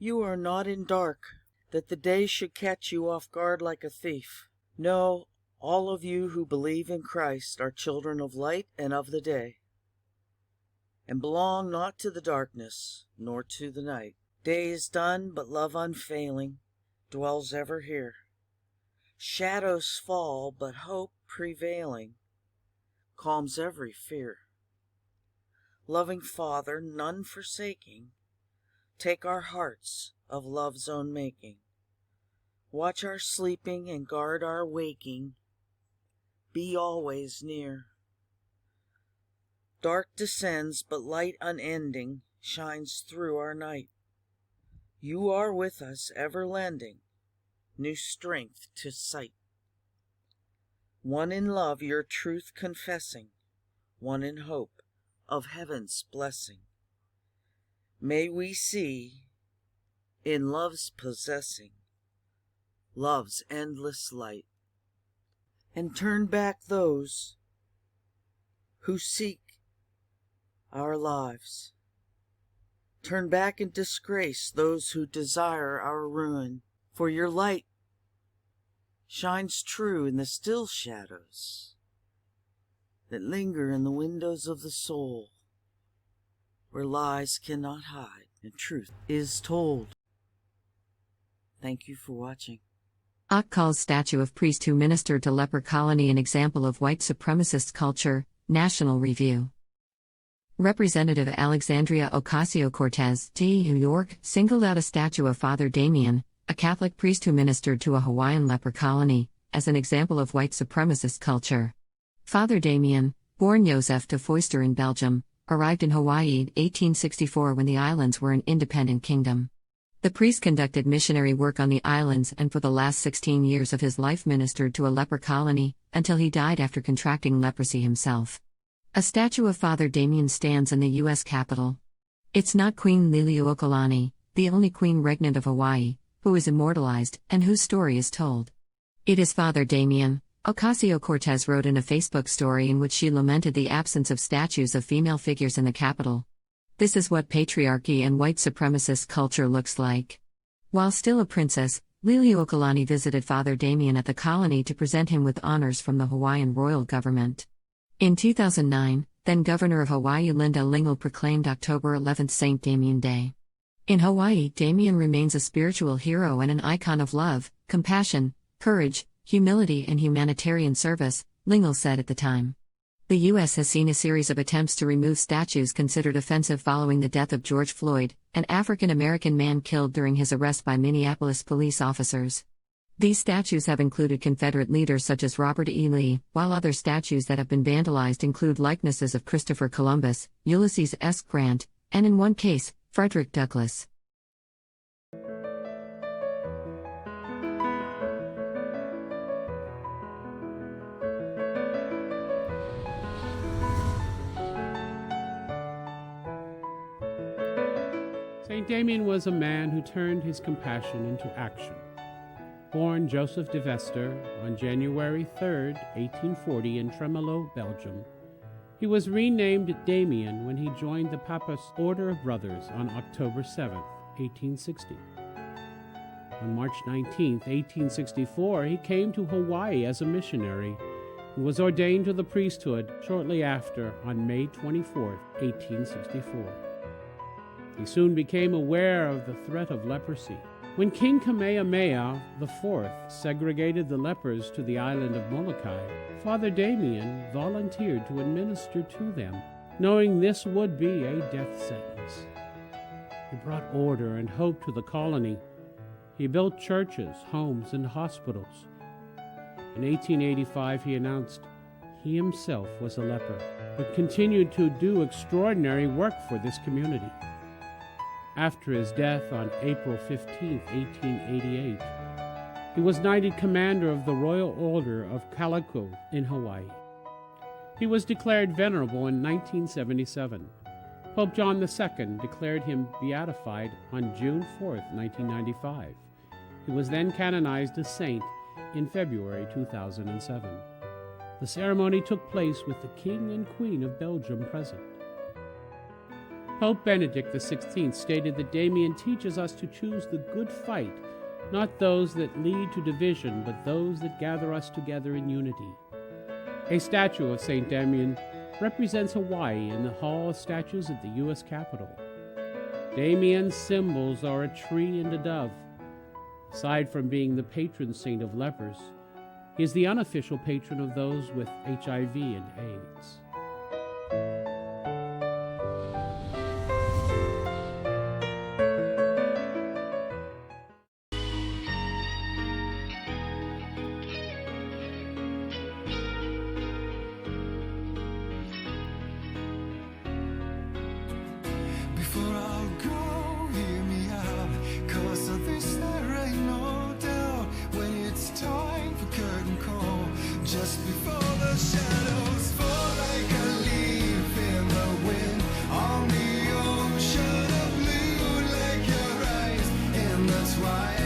You are not in dark, that the day should catch you off guard like a thief. No, all of you who believe in Christ are children of light and of the day, and belong not to the darkness, nor to the night. Day is done, but love unfailing dwells ever here. Shadows fall, but hope prevailing calms every fear. Loving Father, none forsaking, take our hearts of love's own making. Watch our sleeping and guard our waking. Be always near. Dark descends, but light unending shines through our night. You are with us, ever lending new strength to sight. One in love, your truth confessing, one in hope of heaven's blessing. May we see in love's possessing love's endless light, and turn back those who seek our lives. Turn back in disgrace those who desire our ruin, for your light shines true in the still shadows that linger in the windows of the soul, where lies cannot hide and truth is told. Thank you for watching. Akkal's statue of priest who ministered to leper colony, an example of white supremacist culture. National Review. Representative Alexandria Ocasio-Cortez, New York, singled out a statue of Father Damien, a Catholic priest who ministered to a Hawaiian leper colony, as an example of white supremacist culture. Father Damien, born Joseph de Foister in Belgium, arrived in Hawaii in 1864 when the islands were an independent kingdom. The priest conducted missionary work on the islands and for the last 16 years of his life ministered to a leper colony, until he died after contracting leprosy himself. A statue of Father Damien stands in the U.S. Capitol. It's not Queen Liliuokalani, the only queen regnant of Hawaii, who is immortalized and whose story is told. It is Father Damien, Ocasio-Cortez wrote in a Facebook story in which she lamented the absence of statues of female figures in the Capitol. This is what patriarchy and white supremacist culture looks like. While still a princess, Liliuokalani visited Father Damien at the colony to present him with honors from the Hawaiian royal government. In 2009, then Governor of Hawaii Linda Lingle proclaimed October 11 St. Damien Day. In Hawaii, Damien remains a spiritual hero and an icon of love, compassion, courage, humility and humanitarian service, Lingle said at the time. The U.S. has seen a series of attempts to remove statues considered offensive following the death of George Floyd, an African-American man killed during his arrest by Minneapolis police officers. These statues have included Confederate leaders such as Robert E. Lee, while other statues that have been vandalized include likenesses of Christopher Columbus, Ulysses S. Grant, and in one case, Frederick Douglass. St. Damien was a man who turned his compassion into action. Born Joseph de Vester on January 3, 1840 in Tremelo, Belgium, he was renamed Damien when he joined the Papist Order of Brothers on October 7, 1860. On March 19, 1864, he came to Hawaii as a missionary and was ordained to the priesthood shortly after on May 24, 1864. He soon became aware of the threat of leprosy. When King Kamehameha IV segregated the lepers to the island of Molokai, Father Damien volunteered to administer to them, knowing this would be a death sentence. He brought order and hope to the colony. He built churches, homes, and hospitals. In 1885, he announced he himself was a leper, but continued to do extraordinary work for this community. After his death on April 15, 1888, he was knighted Commander of the Royal Order of Calico in Hawaii. He was declared venerable in 1977. Pope John II declared him beatified on June 4, 1995. He was then canonized a saint in February 2007. The ceremony took place with the King and Queen of Belgium present. Pope Benedict XVI stated that Damien teaches us to choose the good fight, not those that lead to division, but those that gather us together in unity. A statue of St. Damien represents Hawaii in the Hall of Statues at the U.S. Capitol. Damien's symbols are a tree and a dove. Aside from being the patron saint of lepers, he is the unofficial patron of those with HIV and AIDS. Before I'll go, hear me out, 'cause of this there ain't no doubt. When it's time for curtain call, just before the shadows fall like a leaf in the wind, on the ocean of blue like your eyes, and that's why